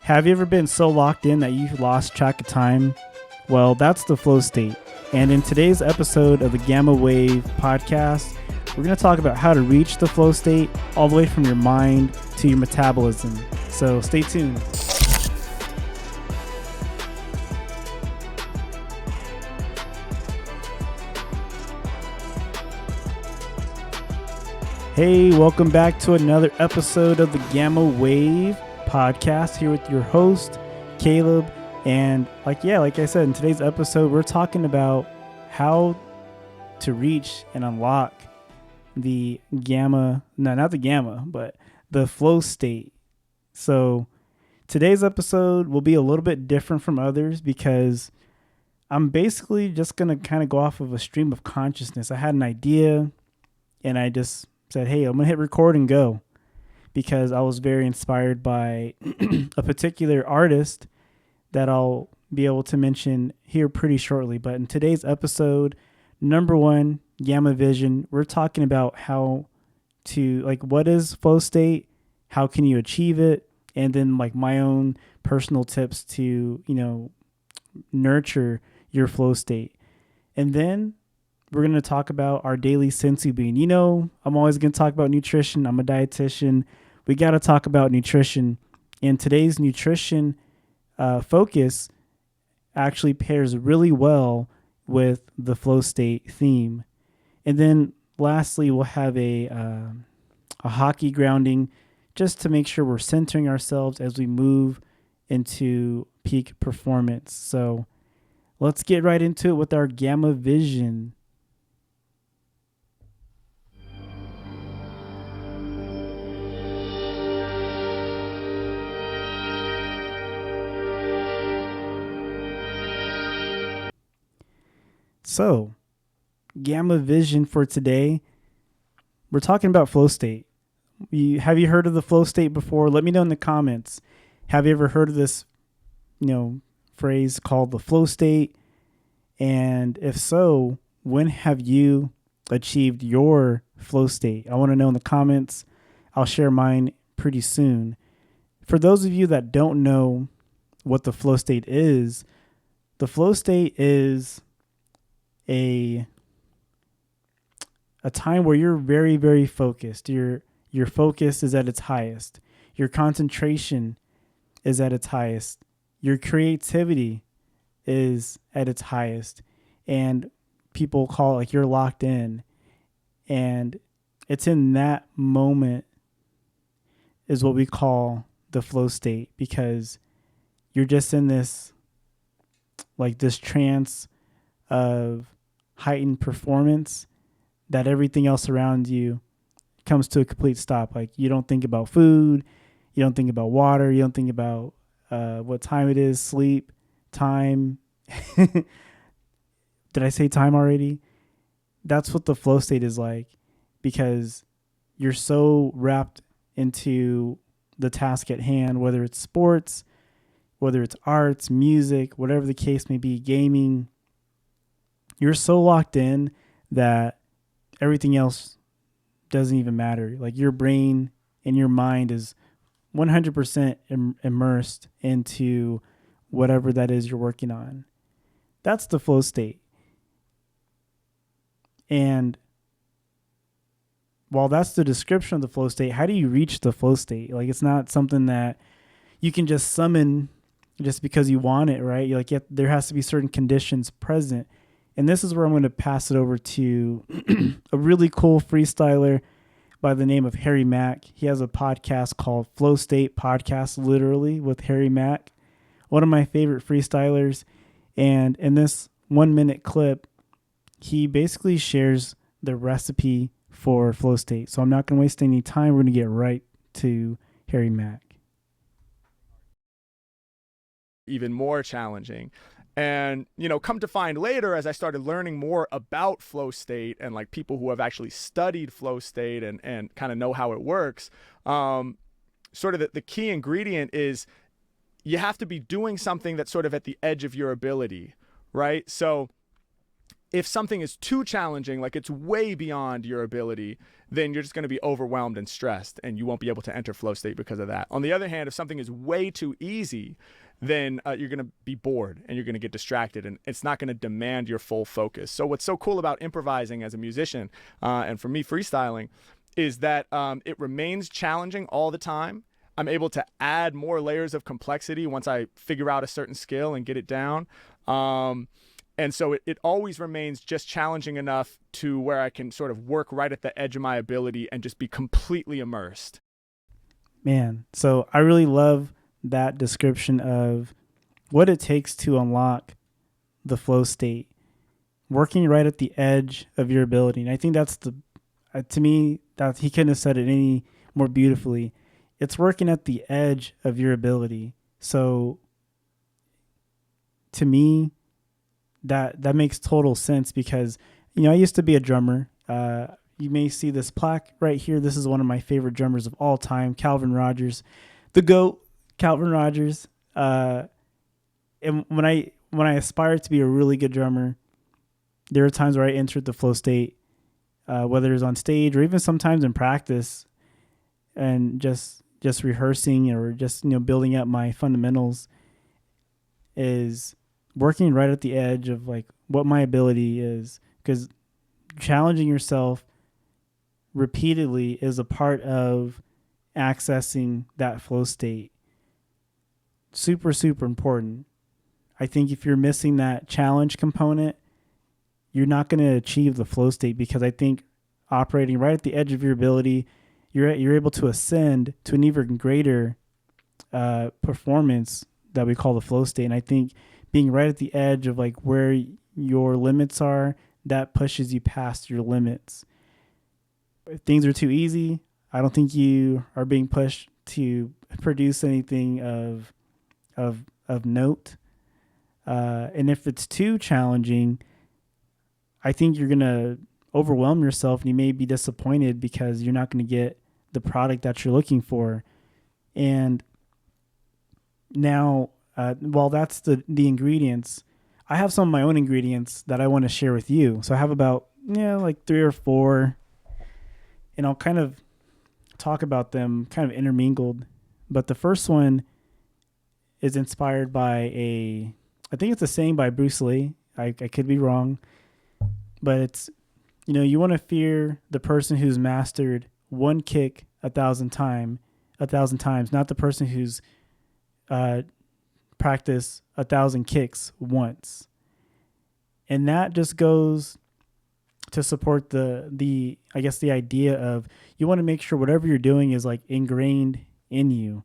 Have you ever been so locked in that you've lost track of time? Well, that's the flow state. And in today's episode of the G.A.M.M.A Wave podcast, we're going to talk about how to reach the flow state all the way from your mind to your metabolism. So stay tuned. Hey, welcome back to another episode of the G.A.M.M.A Wave podcast, here with your host, Caleb. And like I said, in today's episode, we're talking about how to reach and unlock the not the gamma, but the flow state. So today's episode will be a little bit different from others because I'm basically just going to kind of go off of a stream of consciousness. I had an idea and I just said, hey, I'm going to hit record and go, because I was very inspired by a particular artist that I'll be able to mention here pretty shortly. But in today's episode, number one, Gamma Vision, we're talking about how to, what is flow state? How can you achieve it? And then my own personal tips to, nurture your flow state. And then we're going to talk about our daily Senzu Bean. I'm always going to talk about nutrition. I'm a dietitian. We got to talk about nutrition. And today's nutrition focus actually pairs really well with the flow state theme. And then lastly, we'll have a hockey grounding, just to make sure we're centering ourselves as we move into peak performance. So let's get right into it with our Gamma Vision. So, Gamma Vision for today, we're talking about flow state. Have you heard of the flow state before? Let me know in the comments. Have you ever heard of this, phrase called the flow state? And if so, when have you achieved your flow state? I want to know in the comments. I'll share mine pretty soon. For those of you that don't know what the flow state is, the flow state is a time where you're very, very focused. Your focus is at its highest. Your concentration is at its highest. Your creativity is at its highest. And people call it you're locked in. And it's in that moment is what we call the flow state, because you're just in this trance of heightened performance that everything else around you comes to a complete stop. You don't think about food, you don't think about water, you don't think about what time it is, sleep, time. Did I say time already? That's what the flow state is like, because you're so wrapped into the task at hand, whether it's sports, whether it's arts, music, whatever the case may be, gaming. You're so locked in that everything else doesn't even matter. Your brain and your mind is 100% immersed into whatever that is you're working on. That's the flow state. And while that's the description of the flow state, how do you reach the flow state? It's not something that you can just summon just because you want it, right? There has to be certain conditions present. And this is where I'm going to pass it over to a really cool freestyler by the name of Harry Mack. He has a podcast called Flow State Podcast, literally, with Harry Mack, one of my favorite freestylers. And in this 1-minute clip, he basically shares the recipe for flow state. So I'm not going to waste any time. We're going to get right to Harry Mack. Even more challenging. And, come to find later, as I started learning more about flow state and people who have actually studied flow state and kind of know how it works, sort of the key ingredient is you have to be doing something that's sort of at the edge of your ability, right? So If something is too challenging, like it's way beyond your ability, then you're just going to be overwhelmed and stressed, and you won't be able to enter flow state because of that. On the other hand, if something is way too easy, then you're going to be bored and you're going to get distracted, and it's not going to demand your full focus. So what's so cool about improvising as a musician, and for me freestyling, is that it remains challenging all the time. I'm able to add more layers of complexity once I figure out a certain skill and get it down. And so it always remains just challenging enough to where I can sort of work right at the edge of my ability and just be completely immersed. Man, so I really love that description of what it takes to unlock the flow state, working right at the edge of your ability. And I think that's to me, that he couldn't have said it any more beautifully. It's working at the edge of your ability. So to me, that makes total sense because, I used to be a drummer. You may see this plaque right here. This is one of my favorite drummers of all time, Calvin Rogers, the GOAT, Calvin Rogers. And when I aspired to be a really good drummer, there are times where I entered the flow state, whether it's on stage or even sometimes in practice, and just rehearsing or just building up my fundamentals, is working right at the edge of like what my ability is, because challenging yourself repeatedly is a part of accessing that flow state. Super, super important. I think if you're missing that challenge component, you're not going to achieve the flow state, because I think operating right at the edge of your ability, you're able to ascend to an even greater performance that we call the flow state. And I think being right at the edge of like where your limits are, that pushes you past your limits. If things are too easy, I don't think you are being pushed to produce anything of note. And if it's too challenging, I think you're going to overwhelm yourself, and you may be disappointed because you're not going to get the product that you're looking for. And now, while that's the ingredients, I have some of my own ingredients that I want to share with you. So I have about like 3 or 4, and I'll kind of talk about them kind of intermingled. But the first one is inspired by I think it's a saying by Bruce Lee. I could be wrong, but it's, you want to fear the person who's mastered one kick 1,000 times, not the person who's practiced 1,000 kicks once. And that just goes to support the I guess the idea of, you want to make sure whatever you're doing is like ingrained in you.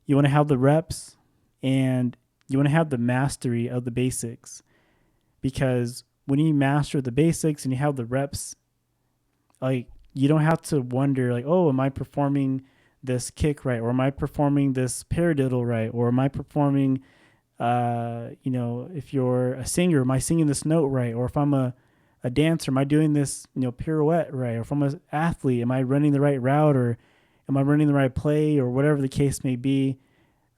You want to have the reps, and you want to have the mastery of the basics, because when you master the basics and you have the reps, like you don't have to wonder like, oh, am I performing this kick right, or am I performing this paradiddle right, or am I performing if you're a singer, am I singing this note right, or if I'm a dancer, am I doing this pirouette right, or if I'm an athlete, am I running the right route, or am I running the right play, or whatever the case may be.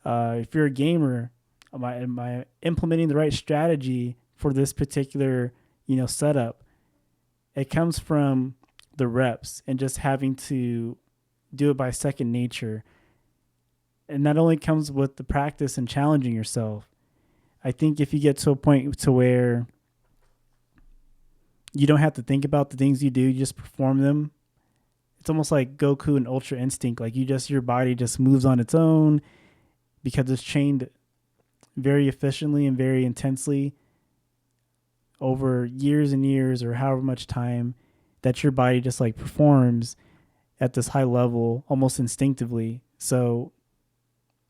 If you're a gamer, am I implementing the right strategy for this particular setup? It comes from the reps and just having to do it by second nature. And that only comes with the practice and challenging yourself. I think if you get to a point to where you don't have to think about the things you do, you just perform them. It's almost like Goku and Ultra Instinct. Like your body just moves on its own because it's trained very efficiently and very intensely over years and years, or however much time, that your body just like performs at this high level almost instinctively. So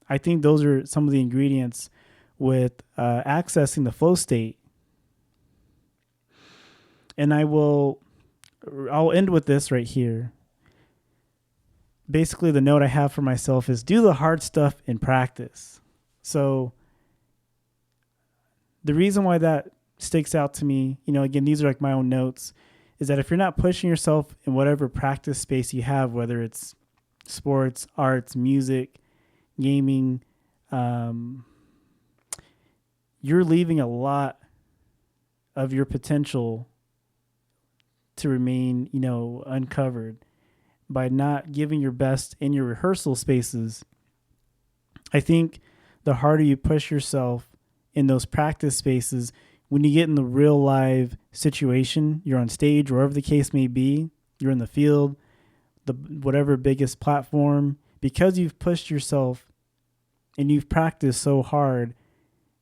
I think those are some of the ingredients with accessing the flow state. And I'll end with this right here. Basically, the note I have for myself is do the hard stuff in practice. So the reason why that sticks out to me, again, these are like my own notes, is that if you're not pushing yourself in whatever practice space you have, whether it's sports, arts, music, gaming, you're leaving a lot of your potential to remain, uncovered. By not giving your best in your rehearsal spaces, I think the harder you push yourself in those practice spaces, when you get in the real live situation, you're on stage, wherever the case may be, you're in the field, the whatever biggest platform, because you've pushed yourself and you've practiced so hard,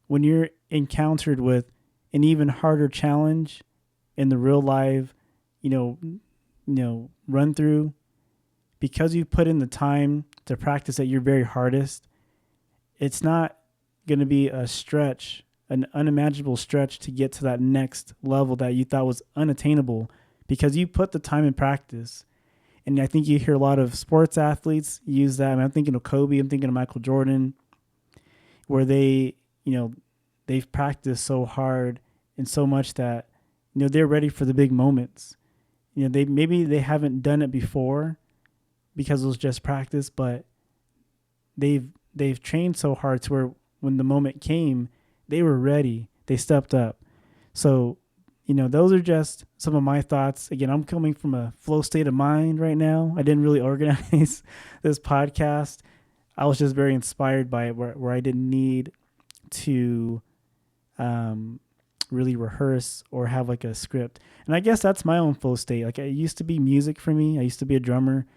when you're encountered with an even harder challenge in the real live, run through, because you put in the time to practice at your very hardest, it's not going to be a stretch, an unimaginable stretch to get to that next level that you thought was unattainable because you put the time in practice. And I think you hear a lot of sports athletes use that. I mean, I'm thinking of Kobe, I'm thinking of Michael Jordan, where they've practiced so hard and so much that, they're ready for the big moments. They haven't done it before because it was just practice, but they've trained so hard to where when the moment came, they were ready. They stepped up. So, those are just some of my thoughts. Again, I'm coming from a flow state of mind right now. I didn't really organize this podcast. I was just very inspired by it where I didn't need to really rehearse or have like a script. And I guess that's my own flow state. Like, it used to be music for me. I used to be a drummer.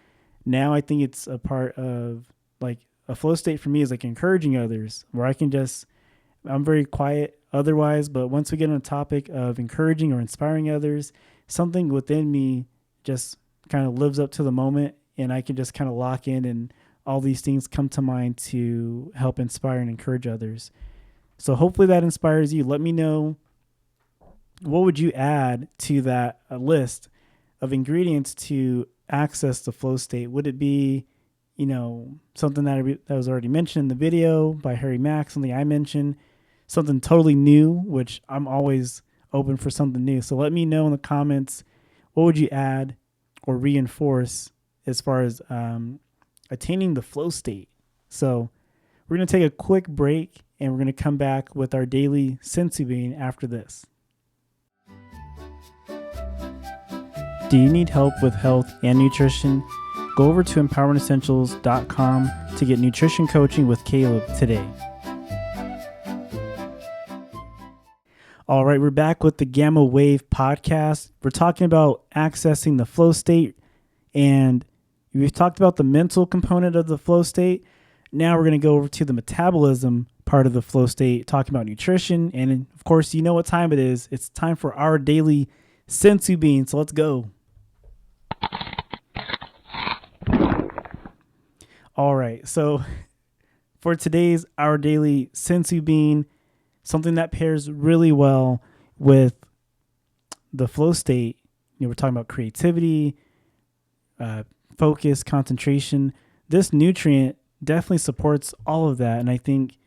Now I think it's a part of like a flow state for me is like encouraging others where I'm very quiet otherwise, but once we get on a topic of encouraging or inspiring others, something within me just kind of lives up to the moment and I can just kind of lock in and all these things come to mind to help inspire and encourage others. So hopefully that inspires you. Let me know, what would you add to that list of ingredients to access the flow state? Would it be, something that was already mentioned in the video by Harry Mack, something I mentioned, something totally new, which I'm always open for something new. So let me know in the comments, what would you add or reinforce as far as attaining the flow state? So we're going to take a quick break and we're going to come back with our daily Senzu Bean after this. Do you need help with health and nutrition? Go over to empowermentessentials.com to get nutrition coaching with Caleb today. All right, we're back with the G.A.M.M.A Wave podcast. We're talking about accessing the flow state, and we've talked about the mental component of the flow state. Now we're going to go over to the metabolism part of the flow state, talking about nutrition. And of course, you know what time it is. It's time for our daily Senzu Bean. So let's go. All right, so for today's Our Daily Senzu Bean, something that pairs really well with the flow state, we're talking about creativity, focus, concentration. This nutrient definitely supports all of that, and I think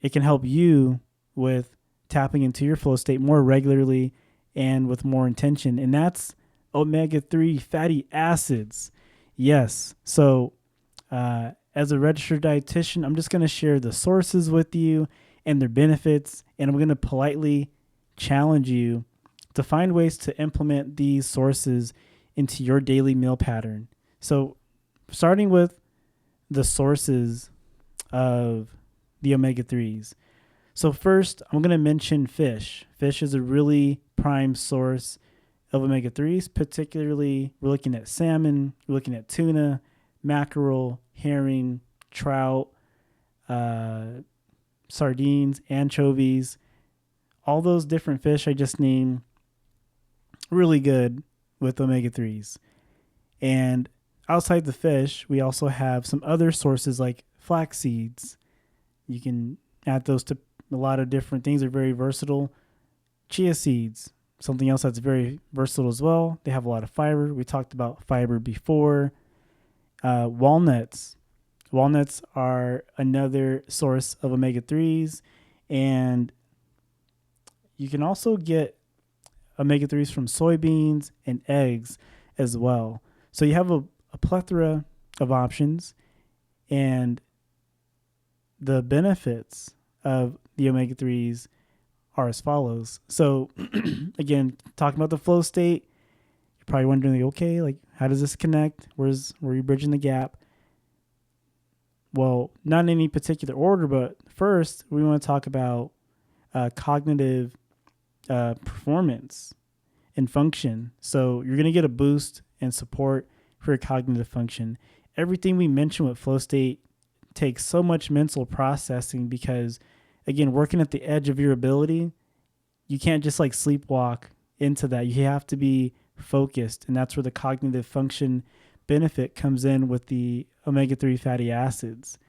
it can help you with tapping into your flow state more regularly and with more intention, and that's omega-3 fatty acids. Yes, so as a registered dietitian, I'm just going to share the sources with you and their benefits, and I'm going to politely challenge you to find ways to implement these sources into your daily meal pattern. So starting with the sources of the omega-3s. So first, I'm going to mention fish. Fish is a really prime source of omega-3s, particularly we're looking at salmon, we're looking at tuna, mackerel, herring, trout, sardines, anchovies, all those different fish I just named, really good with omega-3s. And outside the fish, we also have some other sources like flax seeds. You can add those to a lot of different things. They're very versatile. Chia seeds, something else that's very versatile as well. They have a lot of fiber. We talked about fiber before. Walnuts. Walnuts are another source of omega-3s, and you can also get omega-3s from soybeans and eggs as well. So you have a plethora of options, and the benefits of the omega-3s are as follows. So again, talking about the flow state, probably wondering, like, okay, like, how does this connect? Were you bridging the gap? Well, not in any particular order, but first we want to talk about cognitive performance and function. So you're going to get a boost and support for your cognitive function. Everything we mentioned with flow state takes so much mental processing because, again, working at the edge of your ability, you can't just like sleepwalk into that. You have to be focused, and that's where the cognitive function benefit comes in with the omega-3 fatty acids.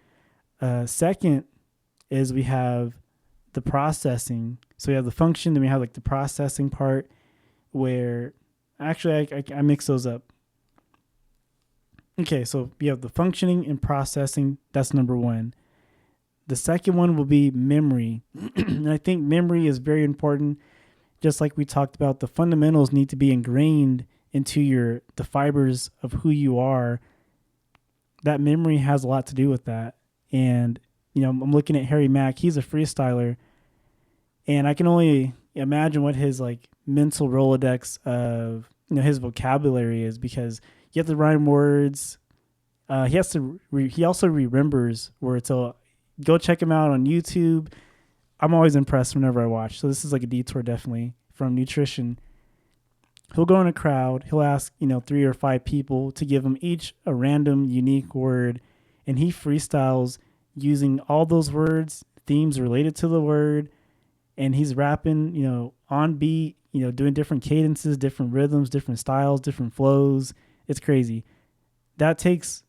Second is we have the processing. So we have the function, then we have like the processing part where actually I mix those up. Okay, so you have the functioning and processing. That's number one. The second one will be memory. And I think memory is very important. Just like we talked about, the fundamentals need to be ingrained into the fibers of who you are. That memory has a lot to do with that. And, I'm looking at Harry Mack. He's a freestyler. And I can only imagine what his like mental Rolodex of, his vocabulary is, because you have to rhyme words. He also remembers words. So go check him out on YouTube. I'm always impressed whenever I watch. So this is like a detour definitely from nutrition. He'll go in a crowd. He'll ask, 3 or 5 people to give him each a random unique word. And he freestyles using all those words, themes related to the word. And he's rapping, on beat, doing different cadences, different rhythms, different styles, different flows. It's crazy. That takes,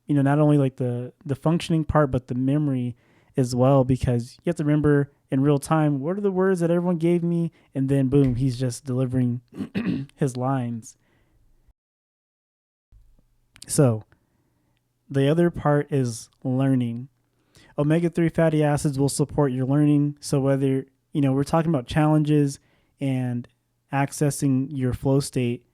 not only like the functioning part, but the memory as well, because you have to remember in real time, what are the words that everyone gave me? And then boom, he's just delivering his lines. So the other part is learning. Omega-3 fatty acids will support your learning. So whether, we're talking about challenges and accessing your flow state,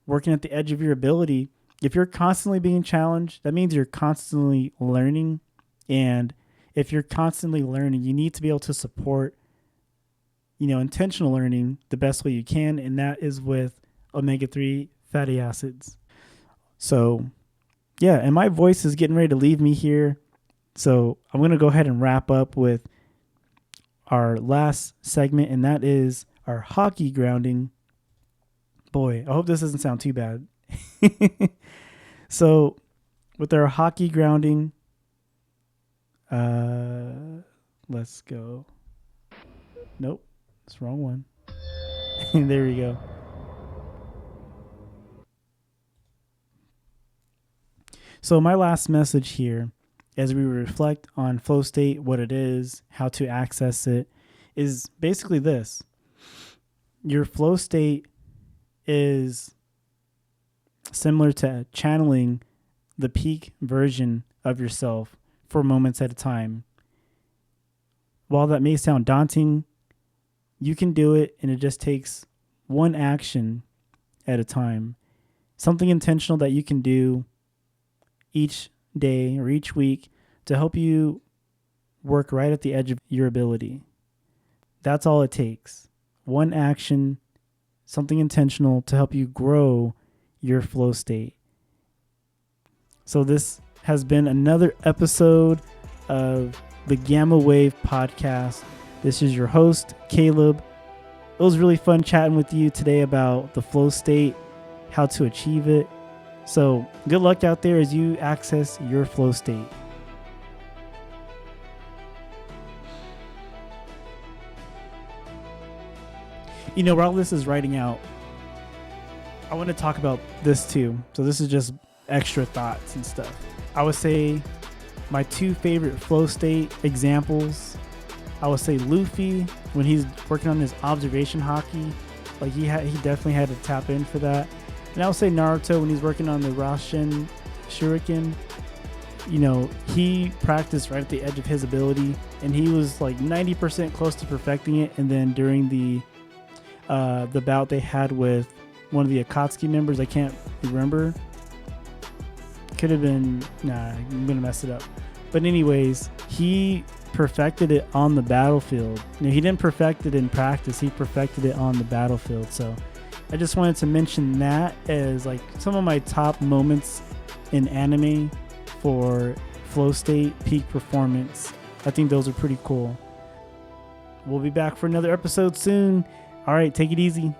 working at the edge of your ability, if you're constantly being challenged, that means you're constantly learning. And if you're constantly learning, you need to be able to support, intentional learning the best way you can. And that is with omega-3 fatty acids. So yeah, and my voice is getting ready to leave me here. So I'm going to go ahead and wrap up with our last segment, and that is our hockey grounding. Boy, I hope this doesn't sound too bad. So with our hockey grounding, let's go. Nope, it's the wrong one. There we go. So my last message here, as we reflect on flow state, what it is, how to access it, is basically this. Your flow state is similar to channeling the peak version of yourself for moments at a time. While that may sound daunting, you can do it, and it just takes one action at a time. Something intentional that you can do each day or each week to help you work right at the edge of your ability. That's all it takes. One action, something intentional to help you grow your flow state. So this has been another episode of the G.A.M.M.A Wave podcast. This is your host, Caleb. It was really fun chatting with you today about the flow state, how to achieve it. So good luck out there as you access your flow state. While this is writing out, I want to talk about this too. So this is just extra thoughts and stuff. I would say my 2 favorite flow state examples, I would say Luffy, when he's working on his observation hockey, like he definitely had to tap in for that. And I would say Naruto, when he's working on the Rasen Shuriken, he practiced right at the edge of his ability, and he was like 90% close to perfecting it. And then during the bout they had with one of the Akatsuki members, I can't remember. Could have been, I'm gonna mess it up. But anyways, he perfected it on the battlefield. He didn't perfect it in practice. He perfected it on the battlefield. So I just wanted to mention that as like some of my top moments in anime for flow state peak performance. I think those are pretty cool. We'll be back for another episode soon. All right, take it easy.